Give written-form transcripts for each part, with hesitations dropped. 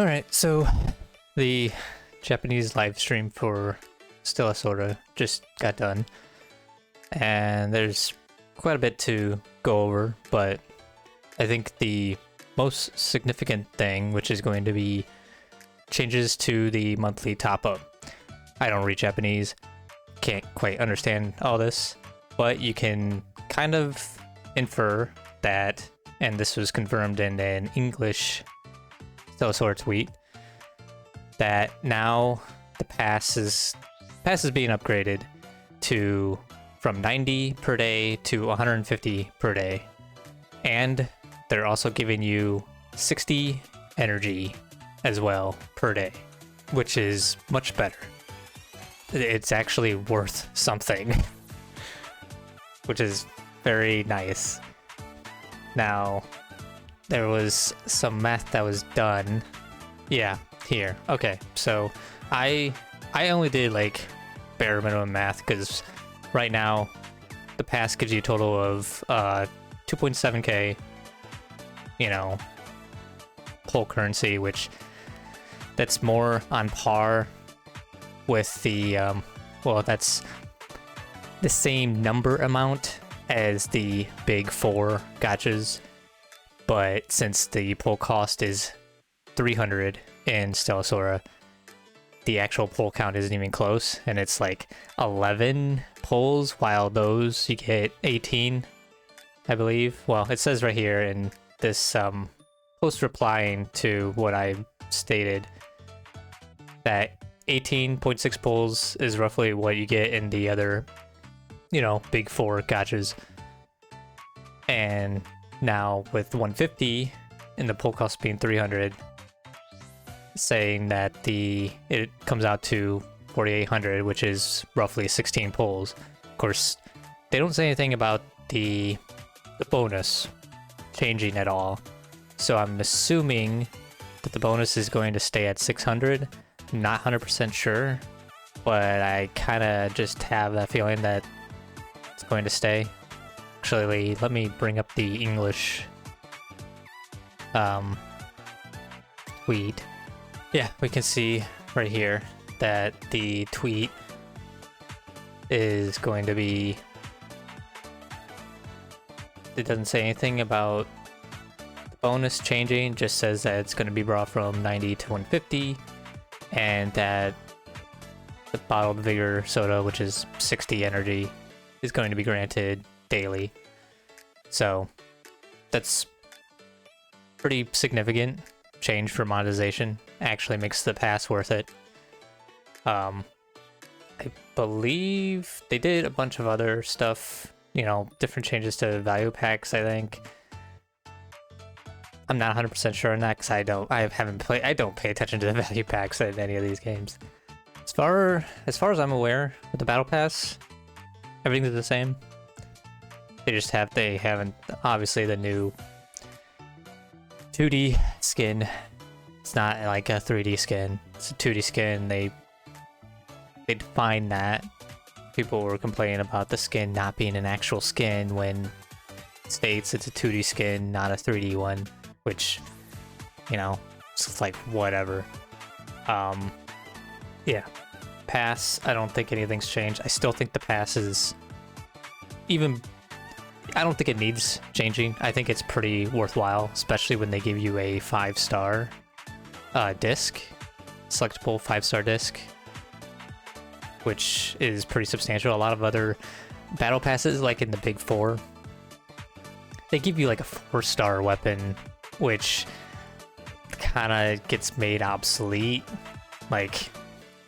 Alright, so the Japanese live stream for Stella Sora just got done, and there's quite a bit to go over, but I think the most significant thing, which is going to be changes to the monthly top-up. I don't read Japanese, can't quite understand all this, but you can kind of infer that, and this was confirmed in an English Stella Sora tweet, that now the pass is being upgraded to from 90 per day to 150 per day, and they're also giving you 60 energy as well per day, which is much better. It's actually worth something, which is very nice. Now, there was some math that was done. Yeah, here. Okay, so I only did like bare minimum math because right now the pass gives you a total of 2.7k, you know, whole currency, which that's more on par with the well, that's the same number amount as the big four gachas, but since the pull cost is 300 in Stella Sora, the actual pull count isn't even close, and it's like 11 pulls, while those you get 18, I believe. Well, it says right here in this post replying to what I stated that 18.6 pulls is roughly what you get in the other, you know, big four gachas. And now with 150 and the pull cost being 300, saying that it comes out to 4,800, which is roughly 16 pulls. Of course, they don't say anything about the bonus changing at all, so I'm assuming that the bonus is going to stay at 600. Not 100% sure, but I kind of just have that feeling that it's going to stay. Actually, let me bring up the English tweet. Yeah, we can see right here that the tweet is going to be... It doesn't say anything about the bonus changing, just says that it's going to be brought from 90 to 150, and that the bottled vigor soda, which is 60 energy, is going to be granted daily. So that's pretty significant change for monetization. Actually makes the pass worth it. I believe they did a bunch of other stuff, you know, different changes to value packs, I think. I'm not 100% sure on that because I don't pay attention to the value packs in any of these games. As far as I'm aware, with the battle pass, everything's the same. They haven't, obviously, the new 2D skin. It's not like a 3D skin. It's a 2D skin. They defined that. People were complaining about the skin not being an actual skin when it states it's a 2D skin, not a 3D one, which, you know, it's like whatever. Yeah. Pass, I don't think anything's changed. I still think the pass is I don't think it needs changing. I think it's pretty worthwhile, especially when they give you a 5-star disc, selectable 5-star disc, which is pretty substantial. A lot of other battle passes, like in the big four, they give you like a 4-star weapon, which kind of gets made obsolete. Like,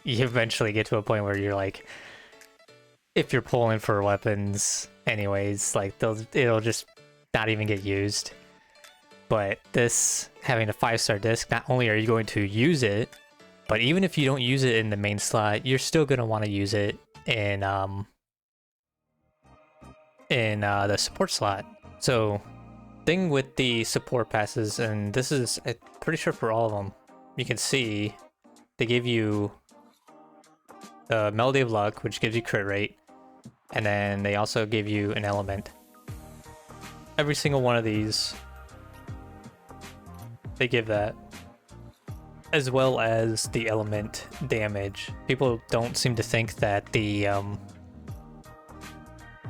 you eventually get to a point where you're like, if you're pulling for weapons anyways, like it'll just not even get used. But this, having a 5-star disc, not only are you going to use it, but even if you don't use it in the main slot, you're still going to want to use it in the support slot. So thing with the support passes, and this is, I'm pretty sure for all of them, you can see they give you the Melody of Luck, which gives you crit rate, and then they also give you an element. Every single one of these, they give that. as well as the element damage. People don't seem to think that the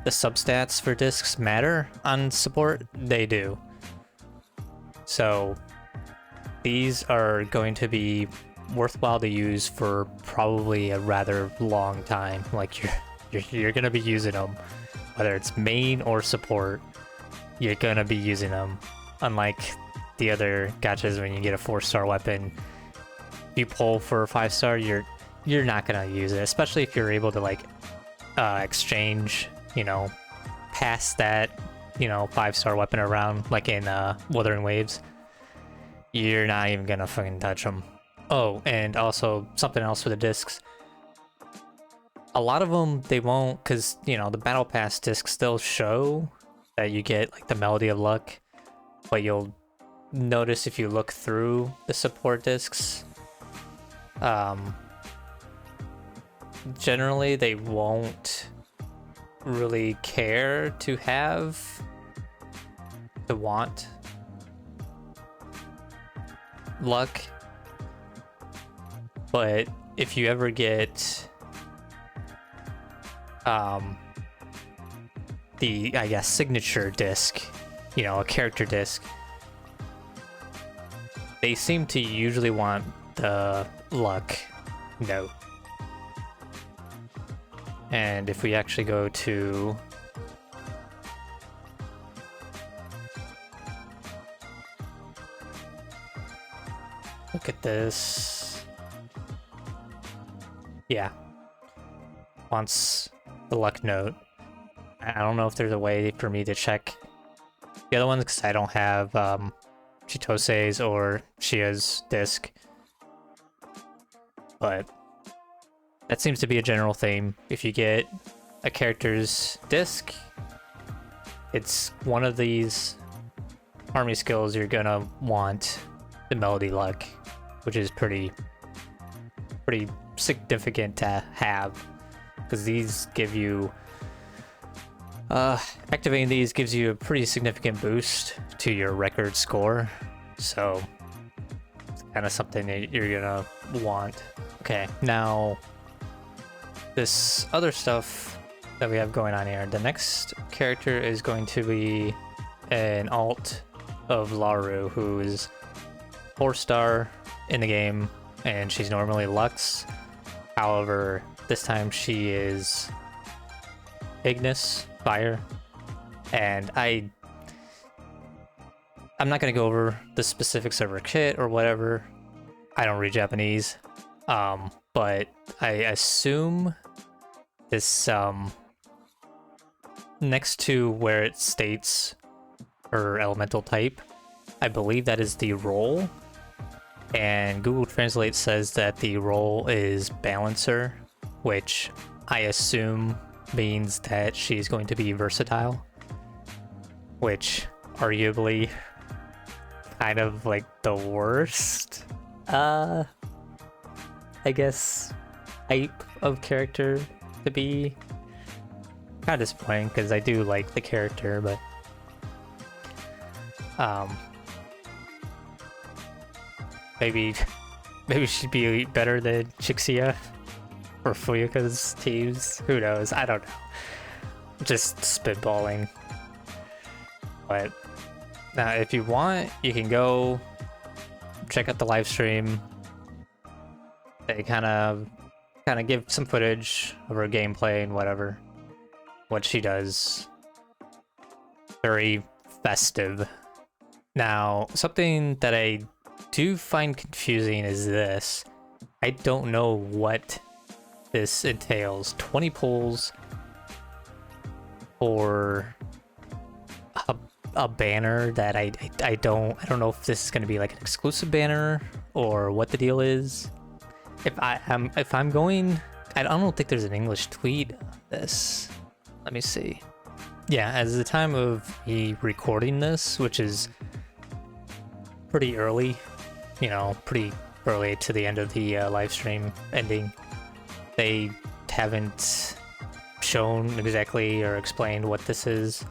substats for discs matter on support. They do. So these are going to be worthwhile to use for probably a rather long time. Like you're gonna be using them, whether it's main or support. You're gonna be using them. Unlike the other gachas, when you get a 4-star weapon, you pull for a 5-star, you're not gonna use it, especially if you're able to like exchange, you know, pass that, you know, 5-star weapon around, like in Wuthering Waves. You're not even gonna fucking touch them. Oh, and also something else with the discs. A lot of them, they won't, because, you know, the Battle Pass discs still show that you get like the Melody of Luck, but you'll notice if you look through the support discs, generally they won't really care to want luck. But if you ever get the, I guess, signature disc, you know, a character disc, they seem to usually want the luck note. And if we actually go to look at this, yeah, wants the luck note. I don't know if there's a way for me to check the other ones because I don't have Chitose's or Shia's disc, but that seems to be a general theme. If you get a character's disc, it's one of these army skills you're gonna want the Melody Luck, which is pretty significant to have, because these give you activating these gives you a pretty significant boost to your record score, so it's kind of something that you're gonna want. Okay, now this other stuff that we have going on here, the next character is going to be an alt of Laru, who is 4-star in the game, and she's normally Lux. However, this time she is Ignis, fire, and I'm not gonna go over the specifics of her kit or whatever. I don't read Japanese, but I assume this next to where it states her elemental type, I believe that is the role, and Google Translate says that the role is balancer, which I assume means that she's going to be versatile, which arguably kind of like the worst I guess type of character to be. Kind of disappointing because I do like the character, but maybe she'd be better than Chixia or Fuyuka's teams. Who knows? I don't know. Just spitballing. But now, if you want, you can go check out the live stream. They kind of give some footage of her gameplay and whatever. What she does. Very festive. Now, something that I do find confusing is this. I don't know what this entails. 20 pulls for a banner that I don't know if this is going to be like an exclusive banner or what the deal is. If I'm going, I don't think there's an English tweet of this. Let me see. Yeah, as the time of me recording this, which is pretty early, you know, pretty early to the end of the live stream ending, they haven't shown exactly or explained what this is.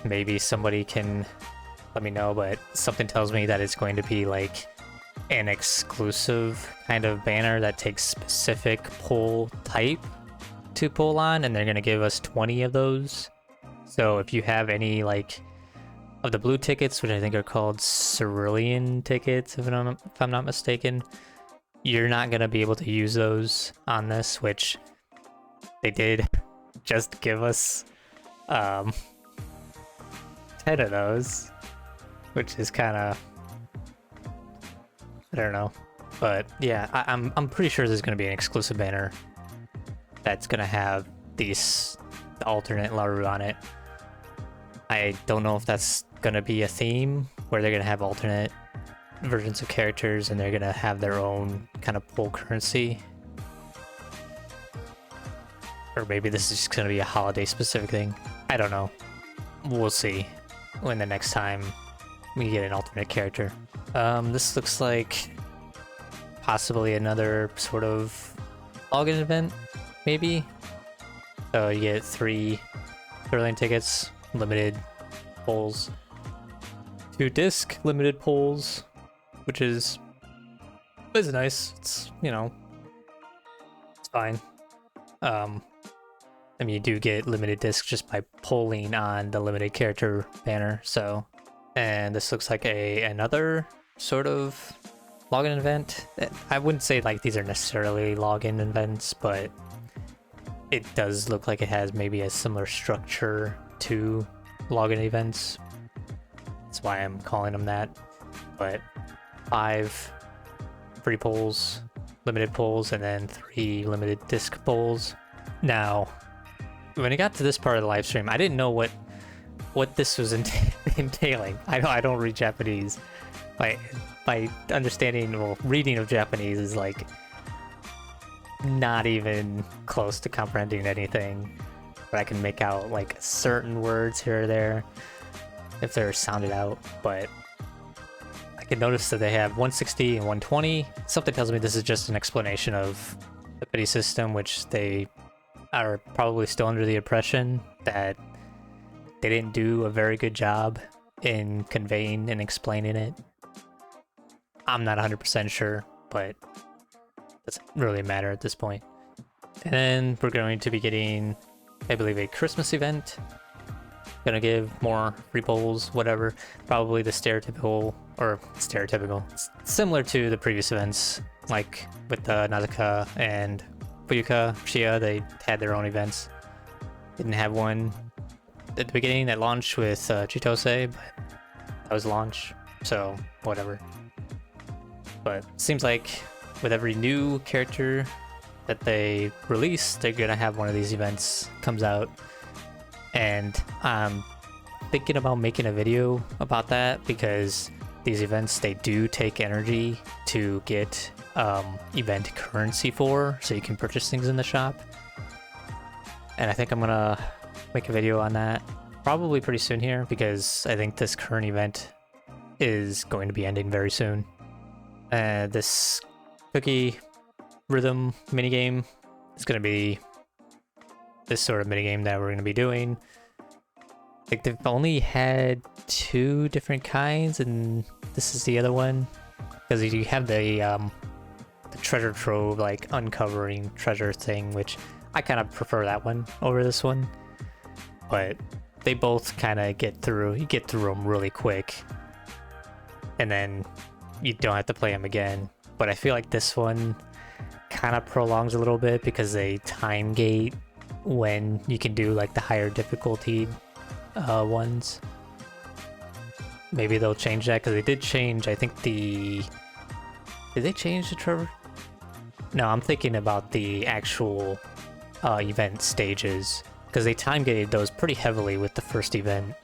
Maybe somebody can let me know, but something tells me that it's going to be like an exclusive kind of banner that takes specific pull type to pull on, and they're going to give us 20 of those. So if you have any like of the blue tickets, which I think are called cerulean tickets, if I'm not mistaken, you're not going to be able to use those on this, which they did just give us 10 of those, which is kind of, I don't know. But yeah, I'm pretty sure there's going to be an exclusive banner that's going to have these alternate Laru on it. I don't know if that's going to be a theme where they're going to have alternate versions of characters and they're going to have their own kind of pull currency. Or maybe this is just going to be a holiday specific thing. I don't know. We'll see when the next time we get an alternate character. This looks like possibly another sort of login event, maybe. So you get 3 Sterling tickets, limited pulls, 2 disc limited pulls, which is nice. It's, you know, it's fine. I mean, you do get limited discs just by pulling on the limited character banner. So, and this looks like another sort of login event. I wouldn't say like these are necessarily login events, but it does look like it has maybe a similar structure to login events. That's why I'm calling them that. But 5 free pulls, limited pulls, and then 3 limited disc pulls. Now, when it got to this part of the live stream, I didn't know what this was entailing. I don't read Japanese. My understanding, well, reading of Japanese is like not even close to comprehending anything. But I can make out like certain words here or there if they're sounded out. But I can notice that they have 160 and 120. Something tells me this is just an explanation of the pity system, which they are probably still under the impression that they didn't do a very good job in conveying and explaining it. I'm not 100% sure, but it doesn't really matter at this point. And then we're going to be getting, I believe, a Christmas event. Gonna give more free pulls, whatever. Probably the stereotypical, similar to the previous events, like with the Nazuka and Fuyuka, Shia, they had their own events. Didn't have one at the beginning that launched with Chitose, but that was launch, so whatever. But seems like with every new character that they release, they're gonna have one of these events comes out. And I'm thinking about making a video about that because these events, they do take energy to get event currency for, so you can purchase things in the shop. And I think I'm gonna make a video on that probably pretty soon here because I think this current event is going to be ending very soon. This cookie rhythm minigame is going to be this sort of minigame that we're going to be doing. I think they've only had 2 different kinds, and this is the other one. Because you have the treasure trove, like uncovering treasure thing, which I kind of prefer that one over this one. But they both kind of get through them really quick, and then you don't have to play them again. But I feel like this one kind of prolongs a little bit because they time gate when you can do like the higher difficulty ones. Maybe they'll change that because they did change, I think did they change the Trevor? No, I'm thinking about the actual event stages because they time gated those pretty heavily with the first event,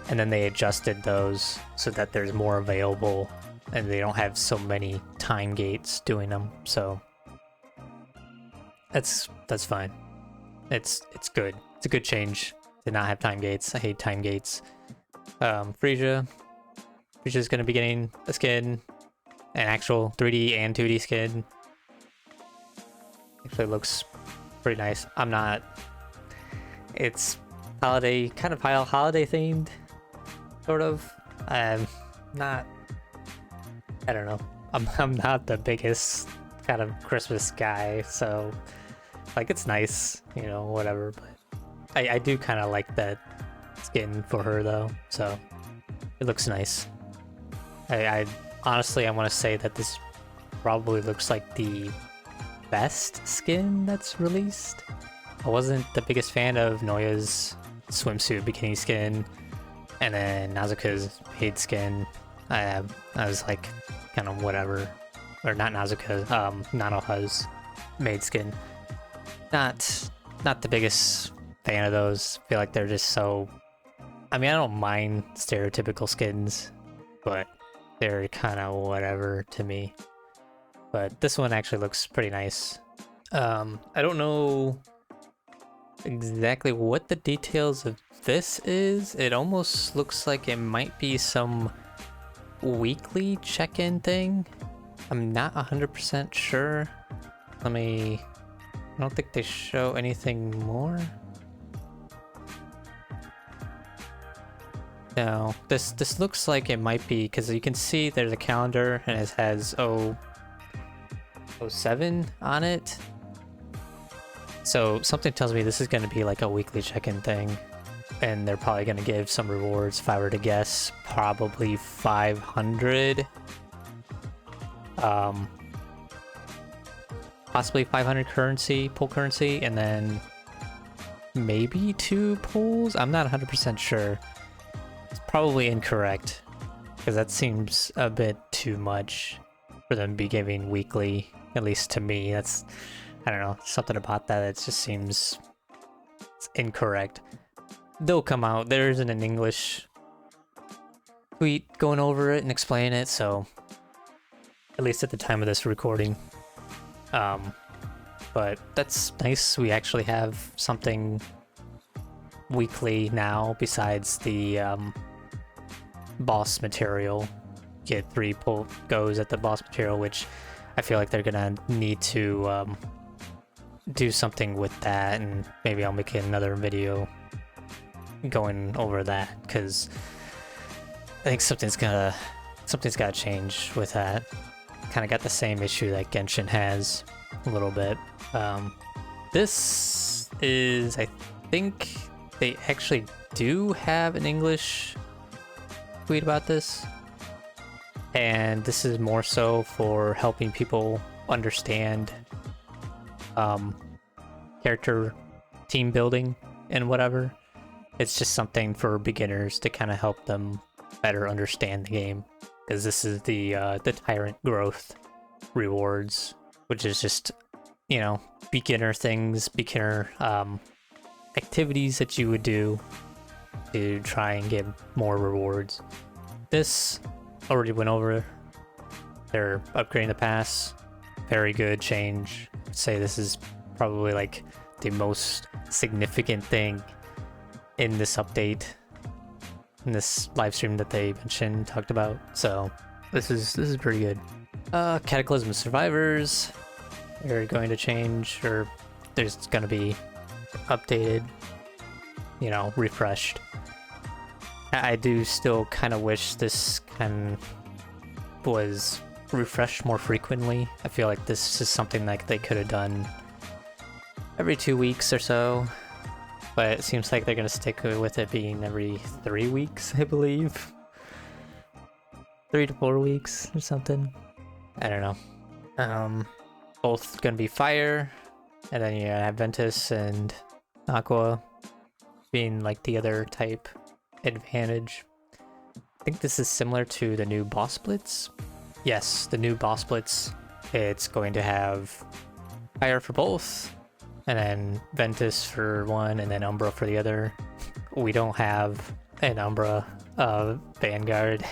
and then they adjusted those so that there's more available and they don't have so many time gates doing them. So that's fine. It's good. It's a good change to not have time gates. I hate time gates. Frisia's going to be getting a skin, an actual 3D and 2D skin. Actually looks pretty nice. It's holiday, kind of holiday themed. sort of. I'm not. I don't know. I'm not the biggest kind of Christmas guy, so like it's nice, you know, whatever. But I do kind of like that skin for her though, so it looks nice. I honestly I want to say that this probably looks like the best skin that's released. I wasn't the biggest fan of Noya's swimsuit bikini skin, and then Nazuka's paid skin. I was like, kind of whatever, or not Nazuka, Nanoha's maid skin. Not the biggest fan of those. I feel like they're just so. I mean, I don't mind stereotypical skins, but they're kind of whatever to me. But this one actually looks pretty nice. I don't know exactly what the details of this is. It almost looks like it might be some weekly check-in thing. I'm not 100% sure. I don't think they show anything more. No, this looks like it might be, because you can see there's a calendar and it has 07 on it. So something tells me this is going to be like a weekly check-in thing, and they're probably going to give some rewards. If I were to guess, probably 500. Possibly 500 currency, pull currency, and then maybe 2 pulls? I'm not 100% sure. It's probably incorrect, because that seems a bit too much for them to be giving weekly, at least to me. That's, I don't know, something about that, it just seems it's incorrect. They'll come out. There isn't an English tweet going over it and explaining it, so at least at the time of this recording. But that's nice. We actually have something weekly now besides the boss material. Get 3 pull goes at the boss material, which I feel like they're gonna need to do something with that, and maybe I'll make another video going over that, because I think something's gotta change with that. Kind of got the same issue that Genshin has a little bit. This is, I think they actually do have an English tweet about this, and this is more so for helping people understand character team building and whatever. It's just something for beginners to kind of help them better understand the game, because this is the Tyrant Growth rewards, which is just, you know, beginner things, beginner activities that you would do to try and get more rewards. This already went over. They're upgrading the pass. Very good change. I'd say this is probably like the most significant thing in this update, in this live stream that they mentioned, talked about. So this is pretty good. Cataclysm Survivors, they're going to change, or there's going to be updated, you know, refreshed. I do still kind of wish this was refreshed more frequently. I feel like this is something like they could have done every 2 weeks or so, but it seems like they're going to stick with it being every 3 weeks, I believe. 3 to 4 weeks or something. I don't know. Both going to be fire, and then you have Ventus and Aqua being like the other type advantage. I think this is similar to the new boss splits. Yes, the new boss splits. It's going to have fire for both, and then Ventus for one, and then Umbra for the other. We don't have an Umbra Vanguard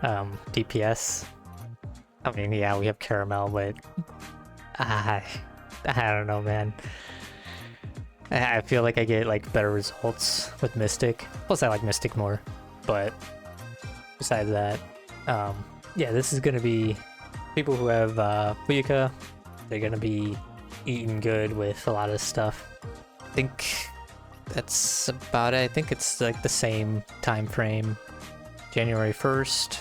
DPS. I mean, yeah, we have Caramel, but I don't know, man. I feel like I get like better results with Mystic. Plus, I like Mystic more. But besides that, yeah, this is gonna be people who have Fuyuka. They're gonna be eating good with a lot of stuff. I think that's about it. I think it's like the same time frame. January 1st,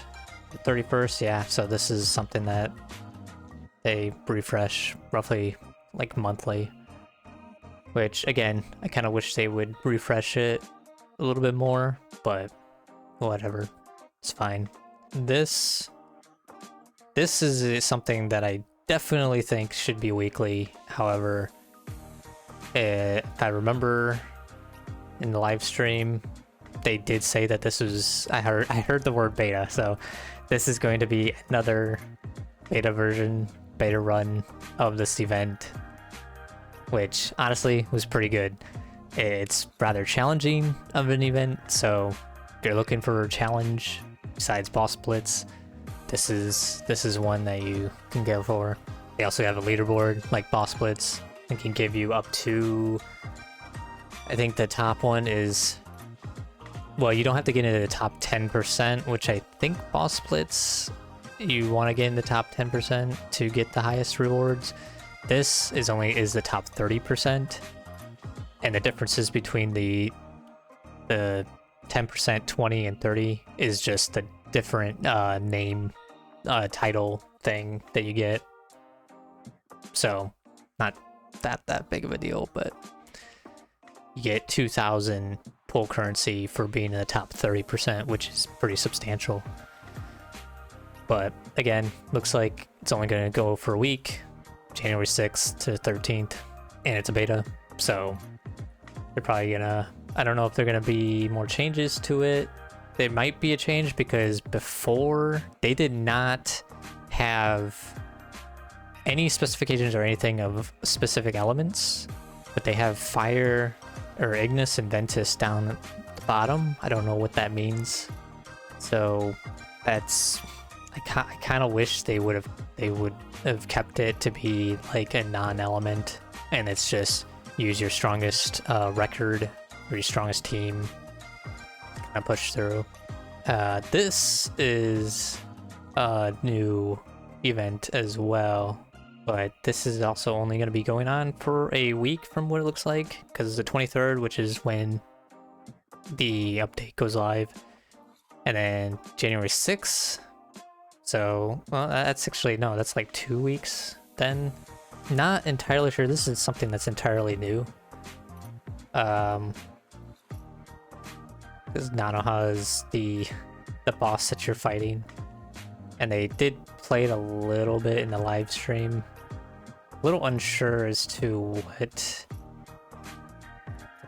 31st, yeah. So this is something that they refresh roughly like monthly. Which, again, I kind of wish they would refresh it a little bit more, but whatever. It's fine. This is something that I definitely think should be weekly. However, if I remember in the live stream, they did say that this was, I heard the word beta, so this is going to be another beta version, beta run of this event, which honestly was pretty good. It's rather challenging of an event, so if you're looking for a challenge besides boss splits, this is one that you can go for. They also have a leaderboard like boss splits and can give you up to, I think the top one is, well, you don't have to get into the top 10%, which I think boss splits, you want to get in the top 10% to get the highest rewards. This is the top 30%, and the differences between the 10%, 20, and 30 is just the different name title thing that you get. So not that big of a deal, but you get 2,000 pull currency for being in the top 30%, which is pretty substantial. But again, looks like it's only going to go for a week, January 6th to 13th, and it's a beta, so they're probably gonna, I don't know if they're gonna be more changes to it. There might be a change because before they did not have any specifications or anything of specific elements, but they have fire or Ignis and Ventus down at the bottom. I don't know what that means. So that's, I kind of wish they would have kept it to be like a non-element, and it's just use your strongest record or your strongest team to kind of push through. This is a new event as well, but this is also only going to be going on for a week from what it looks like, because it's the 23rd, which is when the update goes live, and then January 6th. So, well, that's actually, no, that's like 2 weeks then. Not entirely sure. This is something that's entirely new. Because Nanoha is the boss that you're fighting. And they did play it a little bit in the live stream. A little unsure as to what it's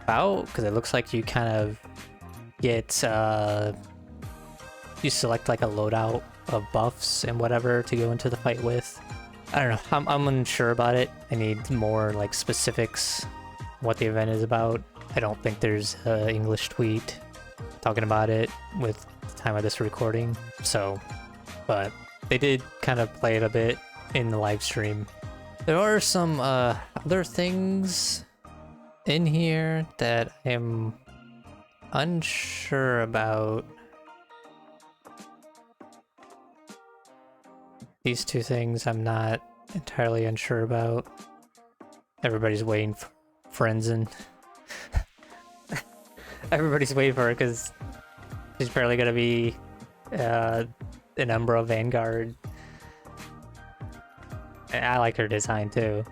about, because it looks like you kind of get, you select like a loadout of buffs and whatever to go into the fight with. I don't know, I'm unsure about it. I need more like specifics what the event is about. I don't think there's an English tweet talking about it with the time of this recording, so, but they did kind of play it a bit in the live stream. There are some other things in here that I'm unsure about. These two things I'm not entirely unsure about. Everybody's waiting for Frenzen. Everybody's waiting for her because she's probably gonna be an Umbra Vanguard. I like her design too.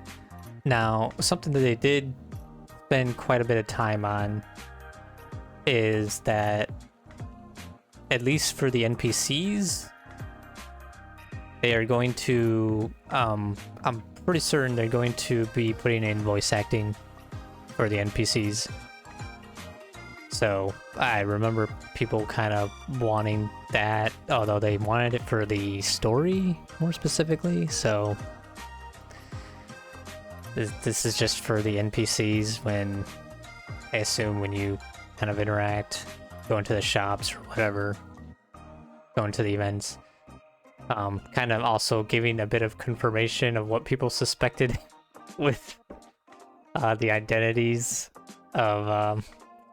Now, something that they did spend quite a bit of time on is that, at least for the NPCs, they are going to, I'm pretty certain they're going to be putting in voice acting for the NPCs. So I remember people kind of wanting that, although they wanted it for the story more specifically. So this is just for the NPCs when, I assume, when you kind of interact, go into the shops or whatever, go into the events. Kind of also giving a bit of confirmation of what people suspected with the identities of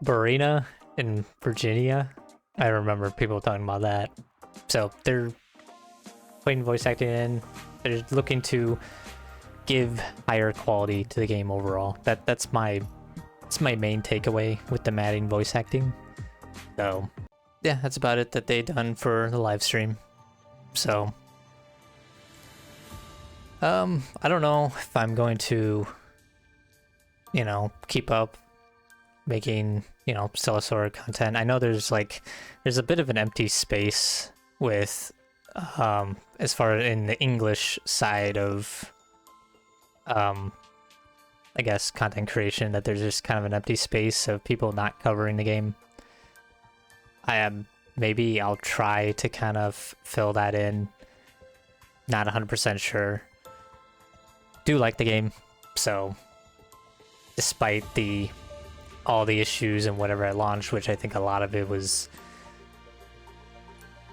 Barina and Virginia. I remember people talking about that. So they're putting voice acting in. They're looking to give higher quality to the game overall. That's my it's my main takeaway with them adding voice acting. So yeah, that's about it that they done for the live stream. So I don't know if I'm going to, you know, keep up making, you know, Stella Sora content. I know there's a bit of an empty space with as far in the English side of I guess content creation, that there's just kind of an empty space of people not covering the game. Maybe I'll try to kind of fill that in. Not 100% sure. Do like the game, so despite all the issues and whatever I launched, which I think a lot of it was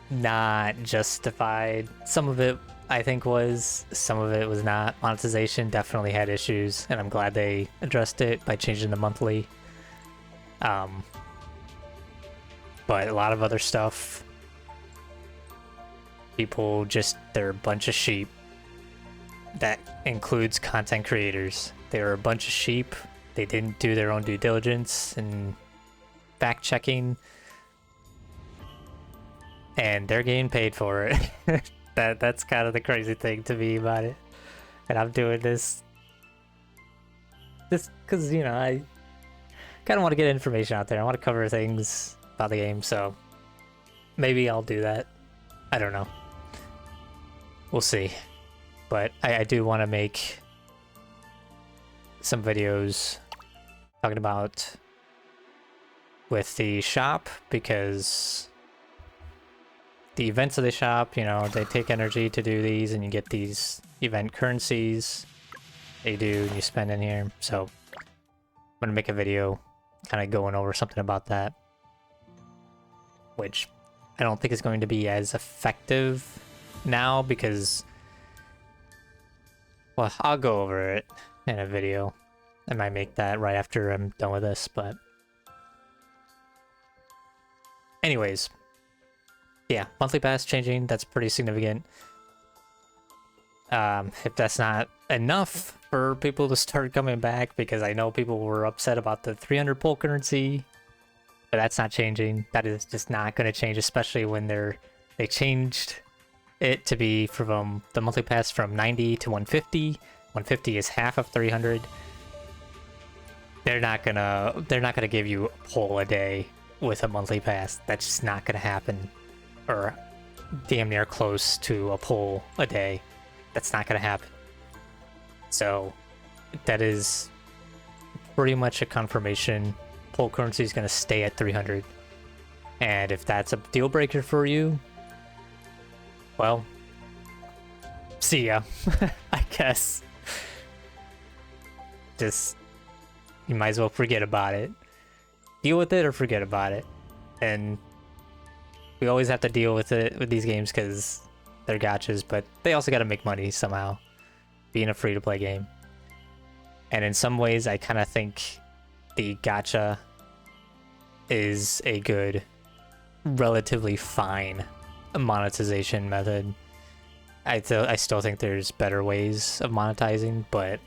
not justified. Some of it I think was, some of it was not. Monetization definitely had issues, and I'm glad they addressed it by changing the monthly. But a lot of other stuff, people just, they're a bunch of sheep. That includes content creators. They were a bunch of sheep. They didn't do their own due diligence and fact checking, and they're getting paid for it. That's kind of the crazy thing to me about it. And I'm doing this because, you know, I kind of want to get information out there. I want to cover things about the game, so maybe I'll do that. I don't know. We'll see. But I do want to make some videos talking about with the shop, because the events of the shop, you know, they take energy to do these, and you get these event currencies they do and you spend in here. So I'm gonna make a video kind of going over something about that, which I don't think is going to be as effective now because, well, I'll go over it in a video. I might make that right after I'm done with this, but anyways, yeah, monthly pass changing, that's pretty significant. If that's not enough for people to start coming back, because I know people were upset about the 300 pull currency, but that's not changing. That is just not going to change, especially when they changed it to be from the monthly pass from 90 to 150. 150 is half of 300. They're not gonna give you a pull a day with a monthly pass. That's just not gonna happen. Or damn near close to a pull a day. That's not gonna happen. So that is pretty much a confirmation. Pull currency is gonna stay at 300. And if that's a deal breaker for you, well, see ya. I guess. Just, you might as well forget about it. Deal with it or forget about it. And we always have to deal with it with these games because they're gachas, but they also got to make money somehow, being a free-to-play game. And in some ways, I kind of think the gacha is a good, relatively fine monetization method. I still think there's better ways of monetizing, but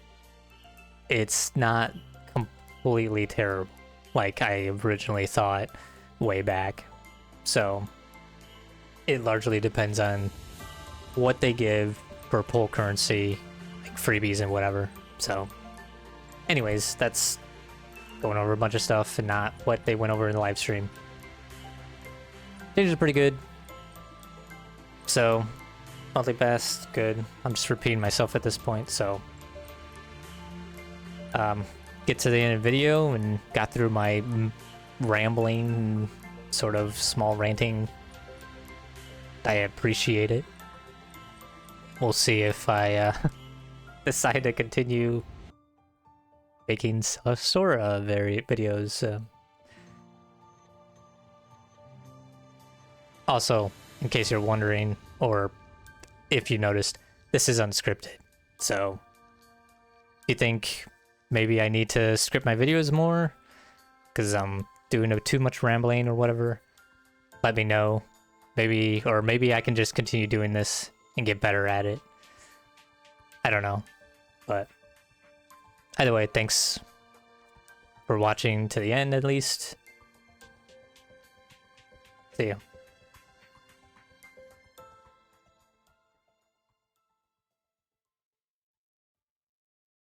it's not completely terrible like I originally thought way back. So it largely depends on what they give for pull currency, like freebies and whatever. So anyways, that's going over a bunch of stuff and not what they went over in the live stream. Changes are pretty good. So monthly pass, good. I'm just repeating myself at this point, so get to the end of the video and got through my rambling, sort of small ranting. I appreciate it. We'll see if I decide to continue making Sora videos. Also, in case you're wondering, or if you noticed, this is unscripted. So you think maybe I need to script my videos more because I'm doing too much rambling or whatever, let me know. Maybe I can just continue doing this and get better at it. I don't know. But either way, thanks for watching to the end at least. See ya.